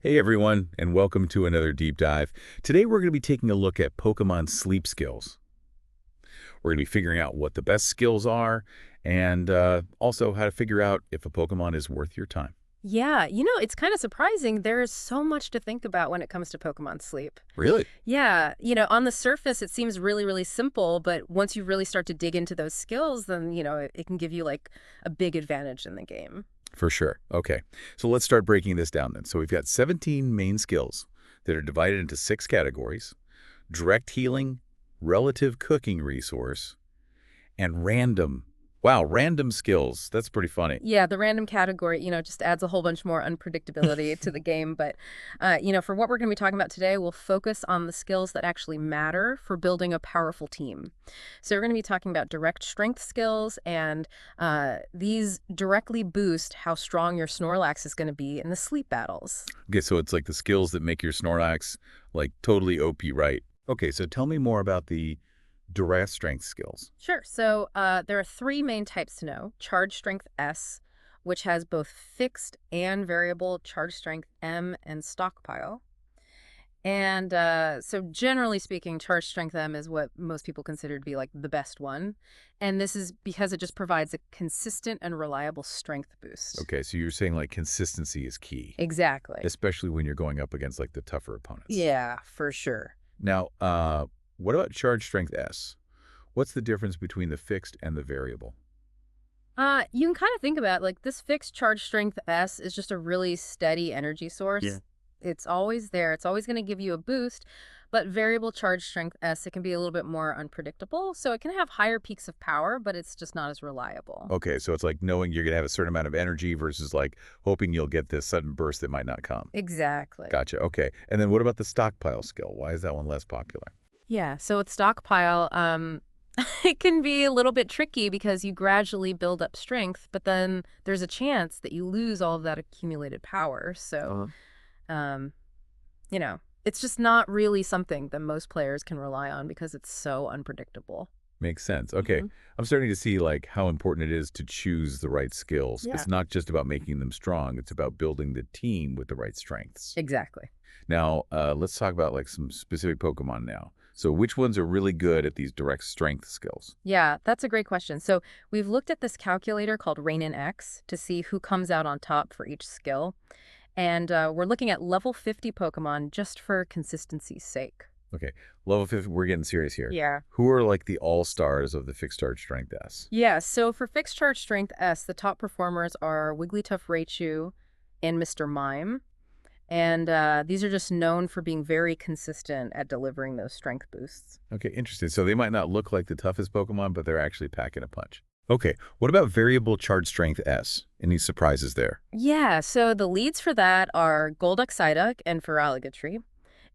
Hey everyone, and welcome to another deep dive. Today we're going to be taking a look at Pokemon sleep skills. We're going to be figuring out what the best skills are and also how to figure out if a Pokemon is worth your time. Yeah, it's kind of surprising. There's so much to think about when it comes to Pokemon sleep. Really? Yeah, on the surface, it seems really, really simple, but once you really start to dig into those skills, then, it can give you like a big advantage in the game. For sure. Okay, so let's start breaking this down then. So we've got 17 main skills that are divided into 6 categories: direct healing, relative cooking resource, and random. Wow, random skills. That's pretty funny. Yeah, the random category, just adds a whole bunch more unpredictability to the game. But, for what we're going to be talking about today, we'll focus on the skills that actually matter for building a powerful team. So we're going to be talking about direct strength skills, and these directly boost how strong your Snorlax is going to be in the sleep battles. Okay, so it's like the skills that make your Snorlax like totally OP, right? Okay, so tell me more about the direct strength skills. Sure. So there are three main types to know. Charge strength S, which has both fixed and variable charge strength M and stockpile. And so generally speaking, charge strength M is what most people consider to be like the best one. And this is because it just provides a consistent and reliable strength boost. Okay, so you're saying like consistency is key, Exactly. especially when you're going up against like the tougher opponents. Yeah, for sure. Now, what about charge strength S? What's the difference between the fixed and the variable? You can kind of think about like this fixed charge strength S is just a really steady energy source. Yeah. It's always there. It's always going to give you a boost. But variable charge strength S, it can be a little bit more unpredictable. So it can have higher peaks of power, but it's just not as reliable. Okay, so it's like knowing you're going to have a certain amount of energy versus like hoping you'll get this sudden burst that might not come. Exactly. Gotcha. Okay. And then what about the stockpile skill? Why is that one less popular? Yeah. So with stockpile, it can be a little bit tricky because you gradually build up strength, but then there's a chance that you lose all of that accumulated power. So um, it's just not really something that most players can rely on because it's so unpredictable. Makes sense. Okay. Hmm. I'm starting to see like how important it is to choose the right skills. Yeah, It's not just about making them strong. It's about building the team with the right strengths. exactly. Now, let's talk about like some specific Pokemon now. So which ones are really good at these direct strength skills? Yeah, that's a great question. So we've looked at this calculator called raenonx to see who comes out on top for each skill. And we're looking at level 50 Pokemon just for consistency's sake. Okay. Level 50, we're getting serious here. Yeah. Who are like the all-stars of the fixed charge strength S? Yeah, so for fixed charge strength S, the top performers are Wigglytuff Raichu and Mr. Mime. And these are just known for being very consistent at delivering those strength boosts. Okay, interesting. So they might not look like the toughest Pokemon, but they're actually packing a punch. Okay, what about variable charge strength S? Any surprises there? Yeah, so the leads for that are Golduck, Psyduck, and Feraligatry.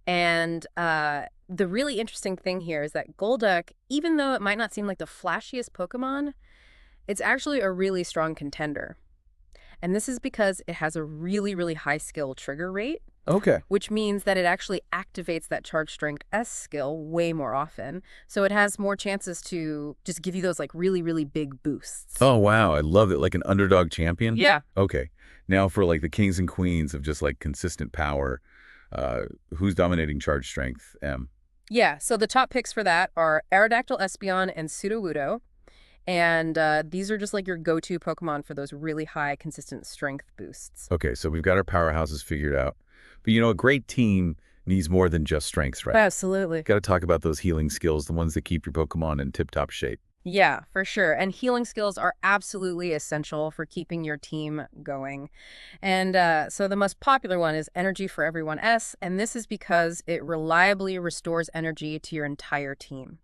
And the really interesting thing here is that Golduck, even though it might not seem like the flashiest Pokemon, it's actually a really strong contender. And this is because it has a really, really high skill trigger rate, Okay. which means that it actually activates that charge strength S skill way more often. So it has more chances to just give you those like really, really big boosts. Oh, wow. I love it. Like an underdog champion? Yeah. Okay. Now for like the kings and queens of just like consistent power, who's dominating charge strength M? Yeah, so the top picks for that are Aerodactyl, Espeon, and Sudowoodo. And these are just like your go-to Pokemon for those really high, consistent strength boosts. Okay, so we've got our powerhouses figured out. But you know, a great team needs more than just strengths, right? Absolutely. Got to talk about those healing skills, the ones that keep your Pokemon in tip-top shape. Yeah, for sure. And healing skills are absolutely essential for keeping your team going. And so the most popular one is Energy for Everyone S, and this is because it reliably restores energy to your entire team.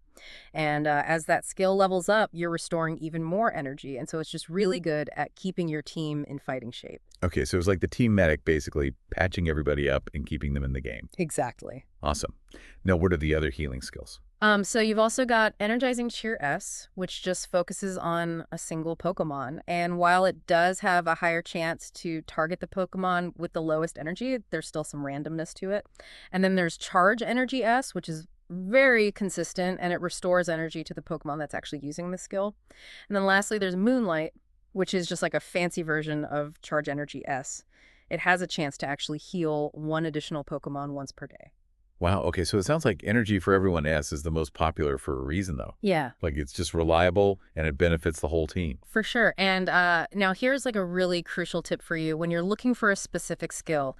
And as that skill levels up, you're restoring even more energy. And so it's just really good at keeping your team in fighting shape. Okay, so it's like the team medic basically patching everybody up and keeping them in the game. Exactly. Awesome. Now, what are the other healing skills? So you've also got Energizing Cheer S, which just focuses on a single Pokemon. And while it does have a higher chance to target the Pokemon with the lowest energy, there's still some randomness to it. And then there's Charge Energy S, which is very consistent and it restores energy to the Pokemon that's actually using the skill. And then lastly, there's Moonlight, which is just like a fancy version of Charge Energy S. it has a chance to actually heal one additional Pokemon once per day. Wow, okay, so it sounds like Energy for Everyone S is the most popular for a reason, though. Yeah, Like, it's just reliable, and it benefits the whole team. for sure. And now here's like a really crucial tip for you. When you're looking for a specific skill,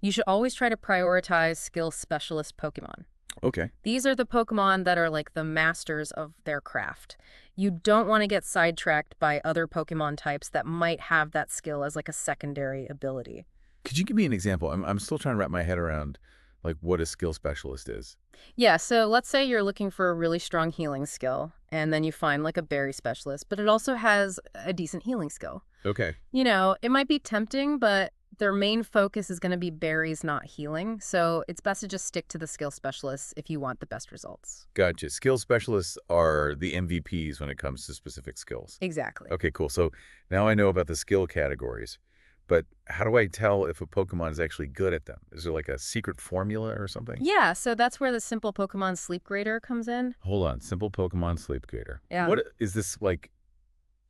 you should always try to prioritize skill specialist Pokemon. Okay. These are the Pokemon that are like the masters of their craft. You don't want to get sidetracked by other Pokemon types that might have that skill as like a secondary ability. Could you give me an example? I'm still trying to wrap my head around, like, what a skill specialist is. Yeah, so let's say you're looking for a really strong healing skill, and then you find like a berry specialist, but it also has a decent healing skill. Okay. It might be tempting, but their main focus is going to be berries, not healing. So it's best to just stick to the skill specialists if you want the best results. Gotcha. Skill specialists are the MVPs when it comes to specific skills. Exactly. Okay, cool. So now I know about the skill categories, but how do I tell if a Pokemon is actually good at them? Is there like a secret formula or something? Yeah, so that's where the simple Pokemon sleep grader comes in. Hold on. Simple Pokemon Sleep Gator. Yeah. What is this, like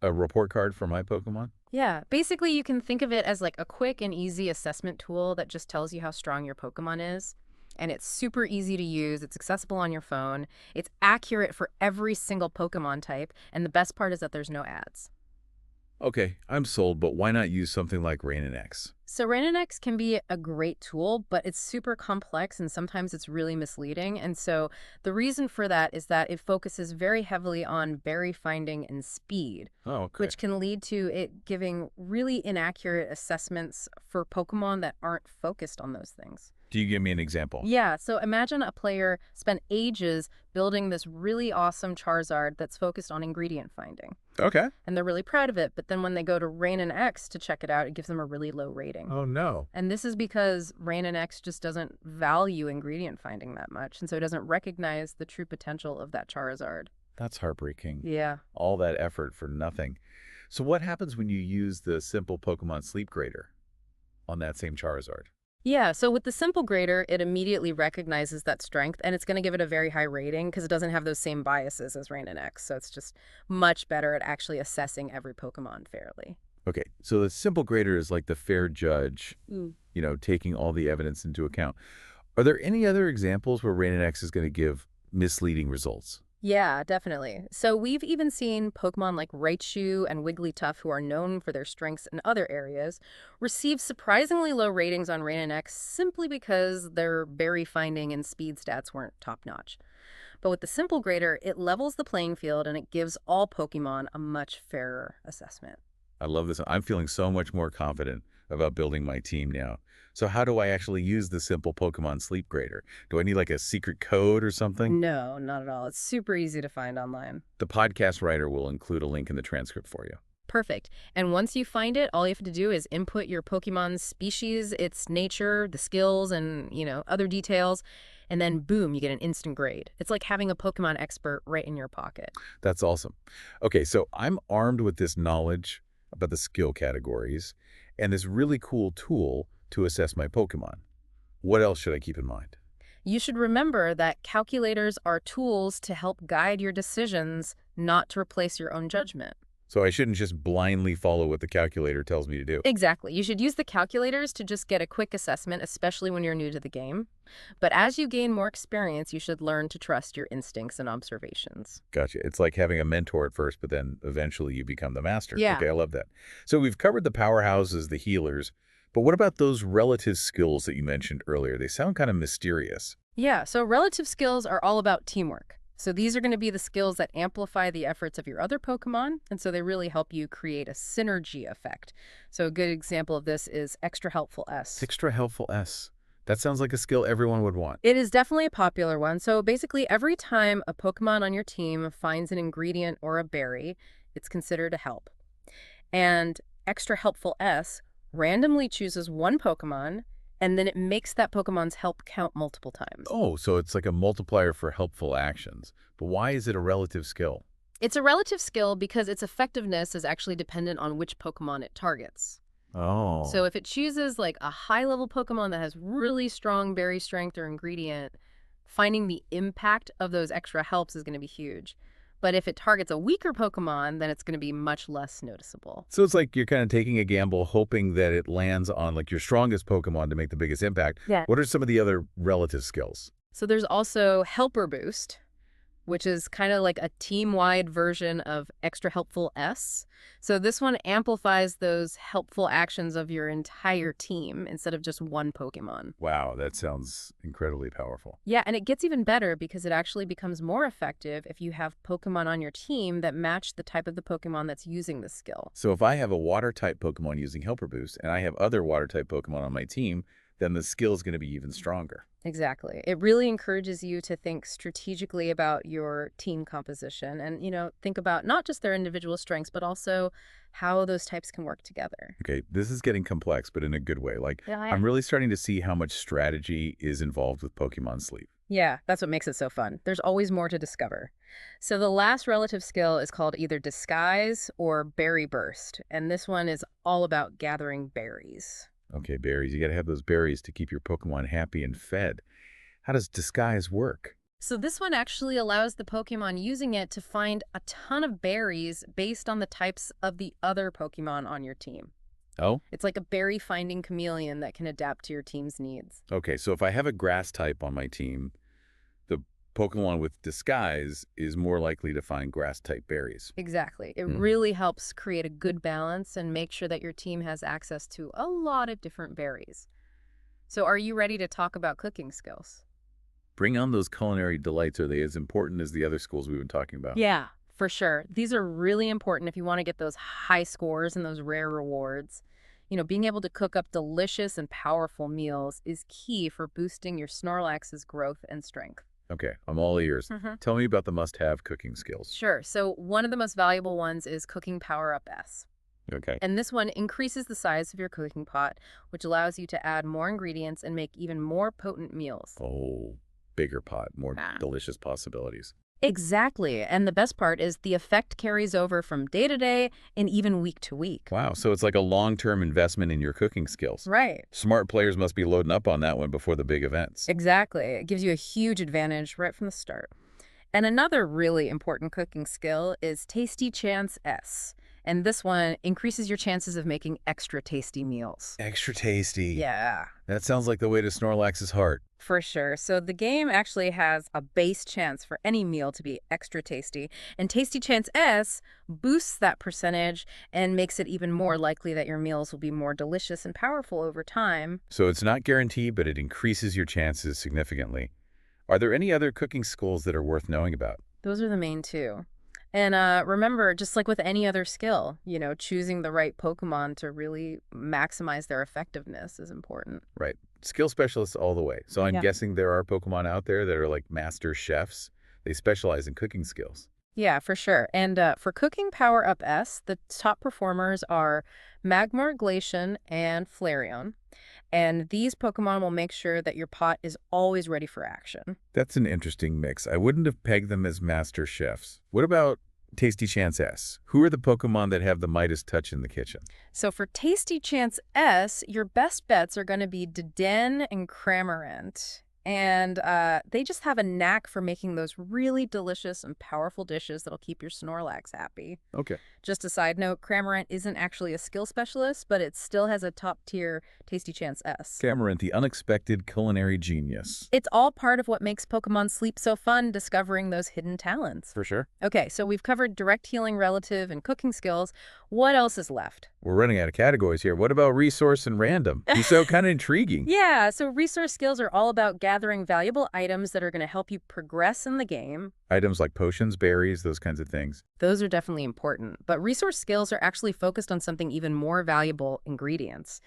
a report card for my Pokemon? Yeah, basically you can think of it as like a quick and easy assessment tool that just tells you how strong your Pokemon is. And it's super easy to use. It's accessible on your phone. It's accurate for every single Pokemon type. And the best part is that there's no ads. Okay, I'm sold, but why not use something like raenonx? So raenonx can be a great tool, but it's super complex and sometimes it's really misleading. And so the reason for that is that it focuses very heavily on berry finding and speed, Oh, okay. which can lead to it giving really inaccurate assessments for Pokemon that aren't focused on those things. Do you give me an example? Yeah, so imagine a player spent ages building this really awesome Charizard that's focused on ingredient finding. Okay. And they're really proud of it, but then when they go to raenonx to check it out, it gives them a really low rating. Oh, no. And this is because raenonx just doesn't value ingredient finding that much, and so it doesn't recognize the true potential of that Charizard. That's heartbreaking. Yeah. All that effort for nothing. So what happens when you use the simple Pokemon Sleep Grader on that same Charizard? Yeah, so with the simple grader, it immediately recognizes that strength, and it's going to give it a very high rating because it doesn't have those same biases as raenonx, so it's just much better at actually assessing every Pokemon fairly. Okay, so the simple grader is like the fair judge, Mm. taking all the evidence into account. Are there any other examples where raenonx is going to give misleading results? Yeah, definitely. So we've even seen Pokemon like Raichu and Wigglytuff, who are known for their strengths in other areas, receive surprisingly low ratings on raenonx simply because their berry finding and speed stats weren't top-notch. But with the simple grader, it levels the playing field and it gives all Pokemon a much fairer assessment. I love this. I'm feeling so much more confident about building my team now. So how do I actually use the simple Pokemon Sleep Grader? Do I need like a secret code or something? No, not at all. It's super easy to find online. The podcast writer will include a link in the transcript for you. Perfect. And once you find it, all you have to do is input your Pokemon's species, its nature, the skills, and, other details. And then boom, you get an instant grade. It's like having a Pokemon expert right in your pocket. That's awesome. Okay, so I'm armed with this knowledge about the skill categories and this really cool tool to assess my Pokemon. What else should I keep in mind? You should remember that calculators are tools to help guide your decisions, not to replace your own judgment. So I shouldn't just blindly follow what the calculator tells me to do. Exactly. You should use the calculators to just get a quick assessment, especially when you're new to the game. But as you gain more experience, you should learn to trust your instincts and observations. Gotcha. It's like having a mentor at first, but then eventually you become the master. Yeah. Okay, I love that. So we've covered the powerhouses, the healers, but what about those relative skills that you mentioned earlier? They sound kind of mysterious. Yeah, so relative skills are all about teamwork. So these are going to be the skills that amplify the efforts of your other Pokemon, and so they really help you create a synergy effect. So a good example of this is Extra Helpful S. Extra helpful S. That sounds like a skill everyone would want. It is definitely a popular one. So basically, every time a Pokemon on your team finds an ingredient or a berry, it's considered a help. And Extra Helpful S randomly chooses one Pokemon, and then it makes that Pokemon's help count multiple times. Oh, so it's like a multiplier for helpful actions. But why is it a relative skill? It's a relative skill because its effectiveness is actually dependent on which Pokemon it targets. Oh. So if it chooses like a high-level Pokemon that has really strong berry strength or ingredient, finding the impact of those extra helps is going to be huge. But if it targets a weaker Pokemon, then it's going to be much less noticeable. So it's like you're kind of taking a gamble, hoping that it lands on like your strongest Pokemon to make the biggest impact. Yeah. What are some of the other relative skills? So there's also Helper Boost, which is kind of like a team-wide version of Extra Helpful S. So this one amplifies those helpful actions of your entire team instead of just one Pokemon. Wow, that sounds incredibly powerful. Yeah, and it gets even better because it actually becomes more effective if you have Pokemon on your team that match the type of the Pokemon that's using the skill. So if I have a water-type Pokemon using Helper Boost and I have other water-type Pokemon on my team, then the skill is going to be even stronger. Exactly. It really encourages you to think strategically about your team composition and, think about not just their individual strengths, but also how those types can work together. Okay, this is getting complex, but in a good way. Like, Yeah, I'm really starting to see how much strategy is involved with Pokemon Sleep. Yeah, that's what makes it so fun. There's always more to discover. So the last relative skill is called either Disguise or Berry Burst, and this one is all about gathering berries. Okay, berries. You got to have those berries to keep your Pokemon happy and fed. How does disguise work? So this one actually allows the Pokemon using it to find a ton of berries based on the types of the other Pokemon on your team. Oh, It's like a berry finding chameleon that can adapt to your team's needs. okay. So if I have a grass type on my team, the Pokemon with disguise is more likely to find grass type berries. Exactly. It Hmm. really helps create a good balance and make sure that your team has access to a lot of different berries. So are you ready to talk about cooking skills? Bring on those culinary delights. Are they as important as the other schools we've been talking about? Yeah, for sure. These are really important if you want to get those high scores and those rare rewards. Being able to cook up delicious and powerful meals is key for boosting your Snorlax's growth and strength. Okay, I'm all ears. Tell me about the must-have cooking skills. Sure. So one of the most valuable ones is Cooking Power Up S. Okay. And this one increases the size of your cooking pot, which allows you to add more ingredients and make even more potent meals. Oh, bigger pot, more Ah. delicious possibilities. Exactly. And the best part is the effect carries over from day to day and even week to week. Wow, so it's like a long-term investment in your cooking skills. Right. Smart players must be loading up on that one before the big events. Exactly. It gives you a huge advantage right from the start. And another really important cooking skill is Tasty Chance S. And this one increases your chances of making extra tasty meals. Extra tasty. Yeah. That sounds like the way to Snorlax's heart. For sure. So the game actually has a base chance for any meal to be extra tasty, and Tasty Chance S boosts that percentage and makes it even more likely that your meals will be more delicious and powerful over time. So it's not guaranteed, but it increases your chances significantly. Are there any other cooking skills that are worth knowing about? Those are the main two. And remember, just like with any other skill, choosing the right Pokemon to really maximize their effectiveness is important. Right. Skill specialists all the way. So I'm Yeah. guessing there are Pokemon out there that are like master chefs. They specialize in cooking skills. Yeah, for sure. And for Cooking Power Up S, the top performers are Magmar, Glaceon, and Flareon. And these Pokemon will make sure that your pot is always ready for action. That's an interesting mix. I wouldn't have pegged them as master chefs. What about Tasty Chance S? Who are the Pokemon that have the Midas touch in the kitchen? So for Tasty Chance S, your best bets are going to be Deden and Cramorant. And they just have a knack for making those really delicious and powerful dishes that'll keep your Snorlax happy. Okay. Just a side note, Cramorant isn't actually a skill specialist, but it still has a top-tier Tasty Chance S. Cameron, the unexpected culinary genius. It's all part of what makes Pokemon Sleep so fun, discovering those hidden talents. For sure. Okay, so we've covered direct healing, relative, and cooking skills. What else is left? We're running out of categories here. What about resource and random? These so kind of intriguing. Yeah, so resource skills are all about gathering valuable items that are going to help you progress in the game. Items like potions, berries, those kinds of things. Those are definitely important, but resource skills are actually focused on something even more valuable: ingredients.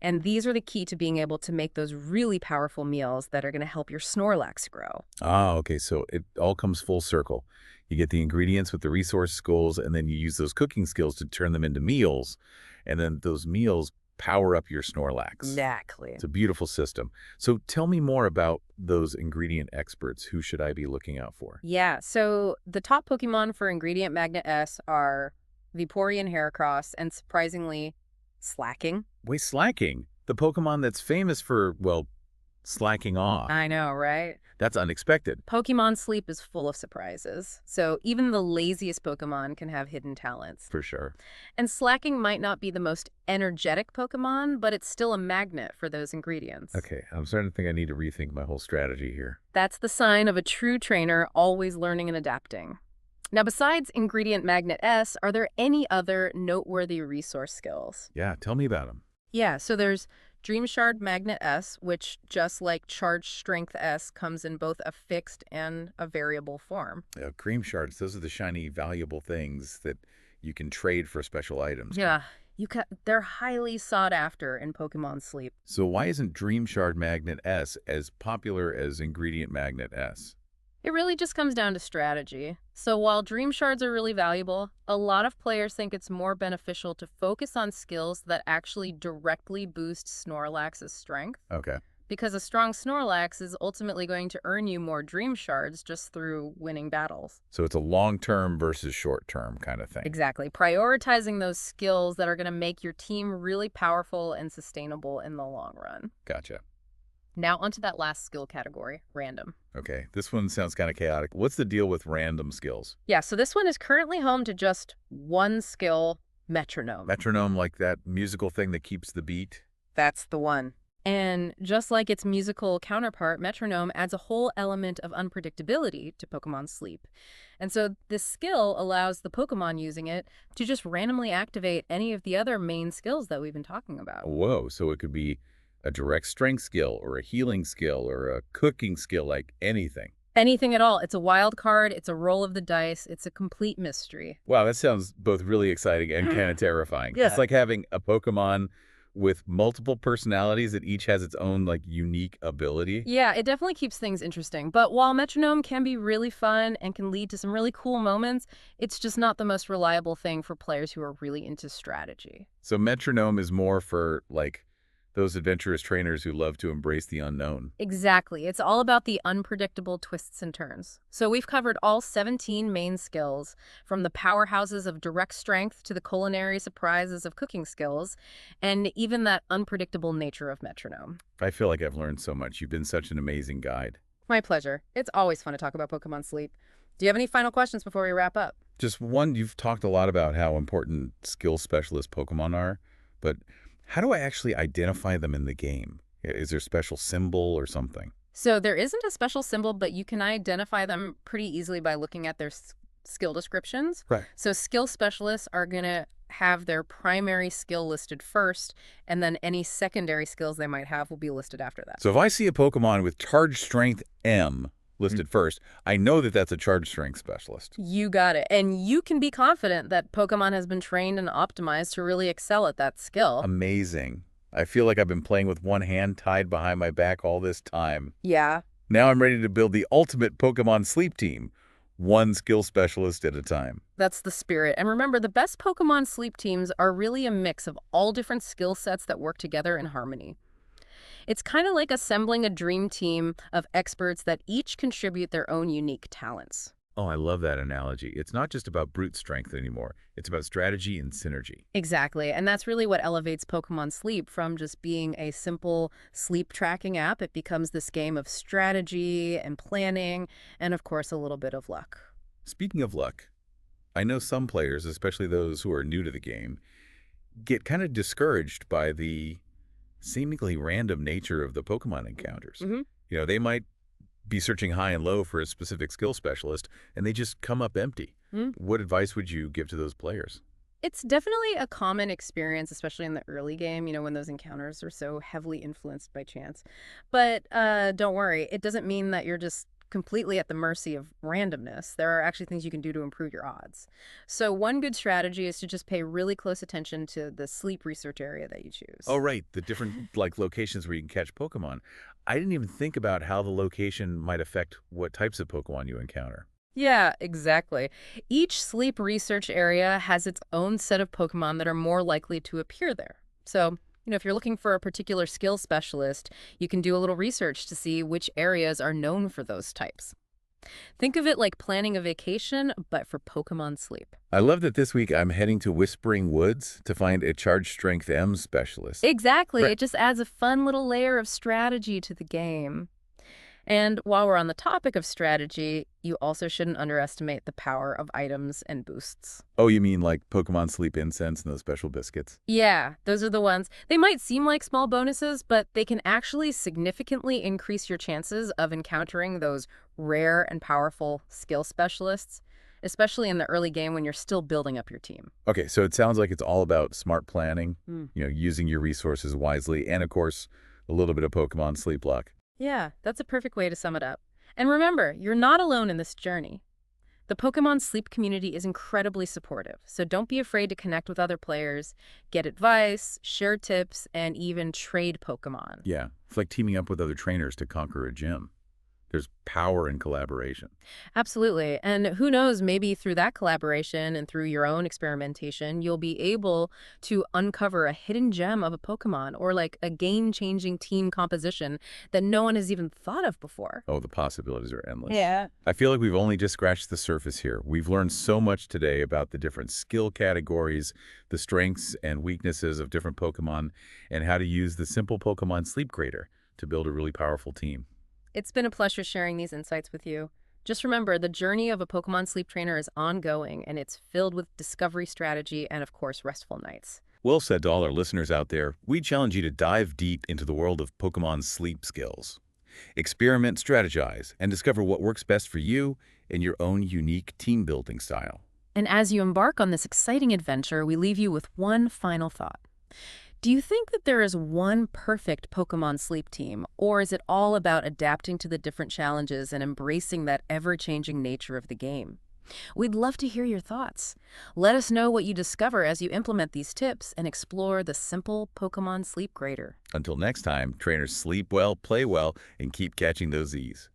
And these are the key to being able to make those really powerful meals that are going to help your Snorlax grow. Ah, okay. So it all comes full circle. You get the ingredients with the resource skills, and then you use those cooking skills to turn them into meals. And then those meals power up your Snorlax. Exactly. It's a beautiful system. So tell me more about those ingredient experts. Who should I be looking out for? Yeah, so the top Pokemon for Ingredient Magnet S are Vaporeon Heracross and, surprisingly, Slacking. Wait, Slacking, the Pokemon that's famous for, well, Slacking off. I know, right? That's unexpected. Pokemon Sleep is full of surprises, so even the laziest Pokemon can have hidden talents. For sure. And slacking might not be the most energetic Pokemon, but it's still a magnet for those ingredients. Okay, I'm starting to think I need to rethink my whole strategy here. That's the sign of a true trainer always learning and adapting. Now, besides Ingredient Magnet S, are there any other noteworthy resource skills? Yeah, tell me about them. Yeah, so there's Dream Shard Magnet S, which, just like Charge Strength S, comes in both a fixed and a variable form. Cream shards, those are the shiny, valuable things that you can trade for special items. Yeah, they're highly sought after in Pokemon Sleep. So why isn't Dream Shard Magnet S as popular as Ingredient Magnet S? It really just comes down to strategy. So while Dream Shards are really valuable, a lot of players think it's more beneficial to focus on skills that actually directly boost Snorlax's strength. Okay. Because a strong Snorlax is ultimately going to earn you more Dream Shards just through winning battles. So it's a long-term versus short-term kind of thing. Exactly. Prioritizing those skills that are going to make your team really powerful and sustainable in the long run. Gotcha. Now onto that last skill category, random. Okay, this one sounds kind of chaotic. What's the deal with random skills? Yeah, so this one is currently home to just one skill, metronome. Metronome, like that musical thing that keeps the beat? That's the one. And just like its musical counterpart, metronome adds a whole element of unpredictability to Pokemon Sleep. And so this skill allows the Pokemon using it to just randomly activate any of the other main skills that we've been talking about. Whoa, so it could be a direct strength skill or a healing skill or a cooking skill, like anything. Anything at all. It's a wild card. It's a roll of the dice. It's a complete mystery. Wow, that sounds both really exciting and kind of terrifying. Yeah. It's like having a Pokemon with multiple personalities that each has its own, like, unique ability. Yeah, it definitely keeps things interesting. But while metronome can be really fun and can lead to some really cool moments, it's just not the most reliable thing for players who are really into strategy. So metronome is more for, like, those adventurous trainers who love to embrace the unknown. Exactly. It's all about the unpredictable twists and turns. So we've covered all 17 main skills, from the powerhouses of direct strength to the culinary surprises of cooking skills, and even that unpredictable nature of metronome. I feel like I've learned so much. You've been such an amazing guide. My pleasure. It's always fun to talk about Pokemon Sleep. Do you have any final questions before we wrap up? Just one, you've talked a lot about how important skill specialist Pokemon are, but how do I actually identify them in the game? Is there a special symbol or something? So there isn't a special symbol, but you can identify them pretty easily by looking at their skill descriptions. Right. So skill specialists are going to have their primary skill listed first, and then any secondary skills they might have will be listed after that. So if I see a Pokemon with Charge Strength M listed first, I know that that's a Charge Strength specialist. You got it. And you can be confident that Pokemon has been trained and optimized to really excel at that skill. Amazing. I feel like I've been playing with one hand tied behind my back all this time. Yeah. Now I'm ready to build the ultimate Pokemon Sleep team, one skill specialist at a time. That's the spirit. And remember, the best Pokemon Sleep teams are really a mix of all different skill sets that work together in harmony. It's kind of like assembling a dream team of experts that each contribute their own unique talents. Oh, I love that analogy. It's not just about brute strength anymore. It's about strategy and synergy. Exactly. And that's really what elevates Pokemon Sleep from just being a simple sleep tracking app. It becomes this game of strategy and planning and, of course, a little bit of luck. Speaking of luck, I know some players, especially those who are new to the game, get kind of discouraged by the seemingly random nature of the Pokemon encounters. They might be searching high and low for a specific skill specialist, and they just come up empty. What advice would you give to those players? It's definitely a common experience, especially in the early game, when those encounters are so heavily influenced by chance. But don't worry, it doesn't mean that you're just completely at the mercy of randomness. There are actually things you can do to improve your odds. So one good strategy is to just pay really close attention to the sleep research area that you choose. Oh, right. The different locations where you can catch Pokemon. I didn't even think about how the location might affect what types of Pokemon you encounter. Yeah, exactly. Each sleep research area has its own set of Pokemon that are more likely to appear there. So, if you're looking for a particular skill specialist, you can do a little research to see which areas are known for those types. Think of it like planning a vacation, but for Pokemon sleep. I love that this week I'm heading to Whispering Woods to find a Charge Strength M specialist. Exactly. Right. It just adds a fun little layer of strategy to the game. And while we're on the topic of strategy, you also shouldn't underestimate the power of items and boosts. Oh, you mean like Pokemon Sleep Incense and those special biscuits? Yeah, those are the ones. They might seem like small bonuses, but they can actually significantly increase your chances of encountering those rare and powerful skill specialists, especially in the early game when you're still building up your team. Okay, so it sounds like it's all about smart planning, Hmm. using your resources wisely, and of course, a little bit of Pokemon Sleep luck. Yeah, that's a perfect way to sum it up. And remember, you're not alone in this journey. The Pokemon Sleep community is incredibly supportive, so don't be afraid to connect with other players, get advice, share tips, and even trade Pokemon. Yeah, it's like teaming up with other trainers to conquer a gym. There's power in collaboration. Absolutely. And who knows, maybe through that collaboration and through your own experimentation, you'll be able to uncover a hidden gem of a Pokemon or like a game-changing team composition that no one has even thought of before. Oh, the possibilities are endless. Yeah. I feel like we've only just scratched the surface here. We've learned so much today about the different skill categories, the strengths and weaknesses of different Pokemon, and how to use the simple Pokemon Sleep Grader to build a really powerful team. It's been a pleasure sharing these insights with you. Just remember, the journey of a Pokemon sleep trainer is ongoing, and it's filled with discovery strategy and, of course, restful nights. Well said to all our listeners out there. We challenge you to dive deep into the world of Pokemon sleep skills. Experiment, strategize, and discover what works best for you and your own unique team building style. And as you embark on this exciting adventure, we leave you with one final thought. Do you think that there is one perfect Pokemon sleep team, or is it all about adapting to the different challenges and embracing that ever-changing nature of the game? We'd love to hear your thoughts. Let us know what you discover as you implement these tips and explore the simple Pokemon sleep grader. Until next time, trainers sleep well, play well, and keep catching those Z's.